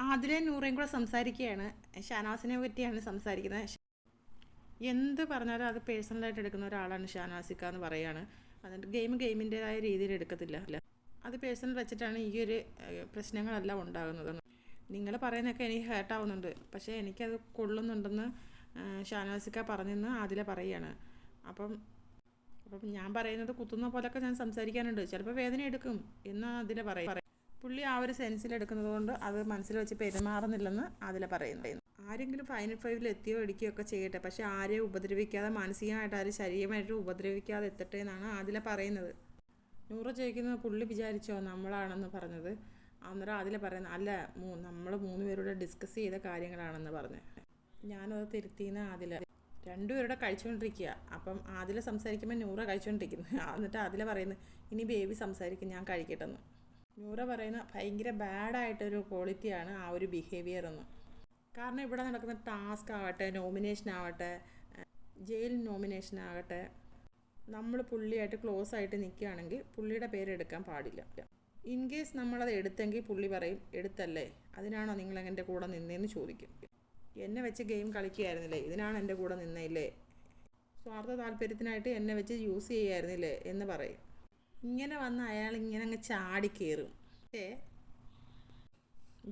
ആതിരയും നൂറയും കൂടെ സംസാരിക്കുകയാണ്. ഷാനവാസിനെ പറ്റിയാണ് സംസാരിക്കുന്നത്. എന്ത് പറഞ്ഞാലും അത് പേഴ്സണലായിട്ട് എടുക്കുന്ന ഒരാളാണ് ഷാനവാസിക്ക എന്ന് പറയുകയാണ്. എന്നിട്ട് ഗെയിമിൻ്റെതായ രീതിയിൽ എടുക്കത്തില്ല. അത് പേഴ്സണൽ വെച്ചിട്ടാണ് ഈ ഒരു പ്രശ്നങ്ങളെല്ലാം ഉണ്ടാകുന്നത്. നിങ്ങൾ പറയുന്നതൊക്കെ എനിക്ക് ഹേർട്ടാവുന്നുണ്ട്, പക്ഷേ എനിക്കത് കൊള്ളുന്നുണ്ടെന്ന് ഷാനവാസിക്ക പറഞ്ഞെന്ന് ആതില പറയുകയാണ്. അപ്പം ഞാൻ പറയുന്നത് കുത്തുന്ന പോലൊക്കെ ഞാൻ സംസാരിക്കാനുണ്ട്, ചിലപ്പോൾ വേദന എടുക്കും എന്ന് അതില പറയും. പുള്ളി ആ ഒരു സെൻസിലെടുക്കുന്നത് കൊണ്ട് അത് മനസ്സിൽ വെച്ച് പെരുമാറുന്നില്ലെന്ന് അതില പറയുന്നു. ആരെങ്കിലും ഫൈനൽ 5 എത്തിയോ ഇടിക്കുകയോ ഒക്കെ ചെയ്യട്ടെ, പക്ഷേ ആരെയും ഉപദ്രവിക്കാതെ, മാനസികമായിട്ട് ആരും ശരീരമായിട്ട് ഉപദ്രവിക്കാതെ എത്തട്ടെ എന്നാണ് അതില പറയുന്നത്. നൂറ ചോദിക്കുന്നത് പുള്ളി വിചാരിച്ചോ നമ്മളാണെന്ന് പറഞ്ഞത്. അന്നേരം അതില പറയുന്നത് അല്ല, നമ്മൾ 3 പേരോട് ഡിസ്കസ് ചെയ്ത കാര്യങ്ങളാണെന്ന് പറഞ്ഞ് ഞാനത് തിരുത്തിന്ന് അതില. രണ്ടുപേരുടെ കഴിച്ചുകൊണ്ടിരിക്കുക. അപ്പം അതില സംസാരിക്കുമ്പോൾ നൂറ കഴിച്ചുകൊണ്ടിരിക്കുന്നു. എന്നിട്ട് അതില പറയുന്നത് ഇനി ബേബി സംസാരിക്കും, ഞാൻ കഴിക്കട്ടെന്ന്. നൂറ പറയുന്ന ഭയങ്കര ബാഡായിട്ടൊരു ക്വാളിറ്റിയാണ് ആ ഒരു ബിഹേവിയർ എന്ന്. കാരണം ഇവിടെ നടക്കുന്ന ടാസ്ക് ആവട്ടെ, നോമിനേഷൻ ആവട്ടെ, ജയിൽ നോമിനേഷൻ ആകട്ടെ, നമ്മൾ പുള്ളിയായിട്ട് ക്ലോസ് ആയിട്ട് നിൽക്കുകയാണെങ്കിൽ പുള്ളിയുടെ പേര് എടുക്കാൻ പാടില്ല. ഇൻ കേസ് നമ്മളത് എടുത്തെങ്കിൽ പുള്ളി പറയും എടുത്തല്ലേ, അതിനാണോ നിങ്ങൾ എൻ്റെ കൂടെ നിന്നേന്ന് ചോദിക്കും. എന്നെ വെച്ച് ഗെയിം കളിക്കുകയായിരുന്നില്ലേ, ഇതിനാണ് എൻ്റെ കൂടെ നിന്നേയില്ലേ, സ്വാർത്ഥ താല്പര്യത്തിനായിട്ട് എന്നെ വെച്ച് യൂസ് ചെയ്യുമായിരുന്നില്ലേ എന്ന് പറയും. ഇങ്ങനെ വന്ന് അയാൾ ഇങ്ങനെ അങ്ങ് ചാടിക്കയറും. പക്ഷേ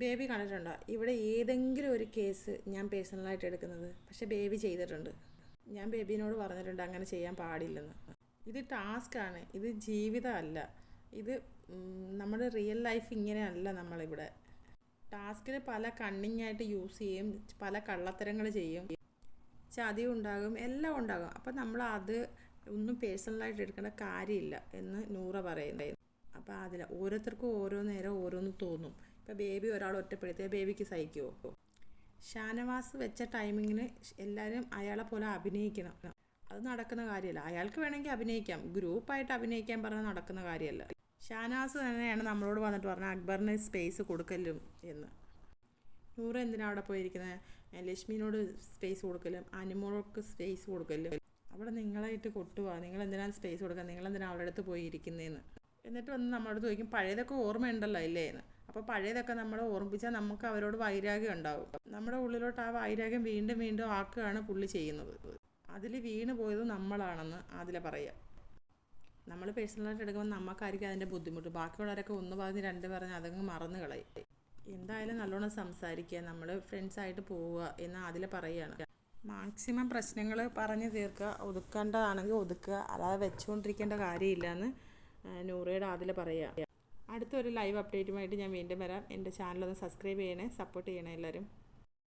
ബേബി കണ്ടിട്ടുണ്ടോ ഇവിടെ ഏതെങ്കിലും ഒരു കേസ് ഞാൻ പേഴ്സണലായിട്ട് എടുക്കുന്നത്? പക്ഷേ ബേബി ചെയ്തിട്ടുണ്ട്. ഞാൻ ബേബിനോട് പറഞ്ഞിട്ടുണ്ട് അങ്ങനെ ചെയ്യാൻ പാടില്ലെന്ന്. ഇത് ടാസ്ക്കാണ്, ഇത് ജീവിതമല്ല. ഇത് നമ്മുടെ റിയൽ ലൈഫ് ഇങ്ങനെയല്ല. നമ്മളിവിടെ ടാസ്കിൽ പല കണ്ണിങ്ങായിട്ട് യൂസ് ചെയ്യും, പല കള്ളത്തരങ്ങൾ ചെയ്യും, ചതി ഉണ്ടാകും, എല്ലാം ഉണ്ടാകും. അപ്പം നമ്മൾ അത് ഒന്നും പേഴ്സണലായിട്ട് എടുക്കേണ്ട കാര്യമില്ല എന്ന് നൂറ പറയുന്നത്. അപ്പോൾ അതിൽ ഓരോരുത്തർക്കും ഓരോ നേരം ഓരോന്ന് തോന്നും. ഇപ്പോൾ ബേബി ഒരാൾ ഒറ്റപ്പെടുത്തിയാൽ ബേബിക്ക് സഹിക്കുമോ? ഷാനവാസ് വെച്ച ടൈമിങ്ങിന് എല്ലാവരും അയാളെ പോലെ അഭിനയിക്കണം. അത് നടക്കുന്ന കാര്യമല്ല. അയാൾക്ക് വേണമെങ്കിൽ അഭിനയിക്കാം, ഗ്രൂപ്പായിട്ട് അഭിനയിക്കാൻ പറഞ്ഞാൽ നടക്കുന്ന കാര്യമല്ല. ഷാനവാസ് തന്നെയാണ് നമ്മളോട് വന്നിട്ട് പറഞ്ഞത് അക്ബറിന് സ്പേസ് കൊടുക്കലും എന്ന്. നൂറ എന്തിനാണ് അവിടെ പോയിരിക്കുന്നത്? ലക്ഷ്മിനോട് സ്പേസ് കൊടുക്കലും അനുമോൾക്ക് സ്പേസ് കൊടുക്കലും. അവിടെ നിങ്ങളായിട്ട് കൊട്ടുക, നിങ്ങളെന്തിനാണ് സ്പേസ് കൊടുക്കുക, നിങ്ങളെന്തിനാണ് അവരുടെ അടുത്ത് പോയി ഇരിക്കുന്നതെന്ന്. എന്നിട്ട് വന്ന് നമ്മളോട് ചോദിക്കും പഴയതൊക്കെ ഓർമ്മയുണ്ടല്ലോ ഇല്ലേ എന്ന്. അപ്പോൾ പഴയതൊക്കെ നമ്മളെ ഓർമ്മിപ്പിച്ചാൽ നമുക്ക് അവരോട് വൈരാഗ്യം ഉണ്ടാവും. നമ്മുടെ ഉള്ളിലോട്ട് ആ വൈരാഗ്യം വീണ്ടും വീണ്ടും ആക്കുകയാണ് പുള്ളി ചെയ്യുന്നത്. അതിൽ വീണ് പോയത് നമ്മളാണെന്ന് അതിൽ പറയുക. നമ്മൾ പേഴ്സണലായിട്ട് എടുക്കുമ്പോൾ നമുക്കായിരിക്കും അതിൻ്റെ ബുദ്ധിമുട്ട്. ബാക്കിയുള്ളവരൊക്കെ ഒന്ന് പറഞ്ഞ് രണ്ട് പറഞ്ഞ് അതങ്ങ് മറന്നു കളയും. എന്തായാലും നല്ലോണം സംസാരിക്കുക, നമ്മൾ ഫ്രണ്ട്സായിട്ട് പോവുക എന്ന് അതിൽ പറയുകയാണ്. മാക്സിമം പ്രശ്നങ്ങൾ പറഞ്ഞ് തീർക്കുക, ഒതുക്കേണ്ടതാണെങ്കിൽ ഒതുക്കുക, അല്ലാതെ വെച്ചുകൊണ്ടിരിക്കേണ്ട കാര്യമില്ല എന്ന് നൂറയുടെ അതിൽ പറയുക. അടുത്തൊരു ലൈവ് അപ്ഡേറ്റുമായിട്ട് ഞാൻ വീണ്ടും വരാം. എൻ്റെ ചാനലൊന്ന് സബ്സ്ക്രൈബ് ചെയ്യണേ, സപ്പോർട്ട് ചെയ്യണേ എല്ലാവരും.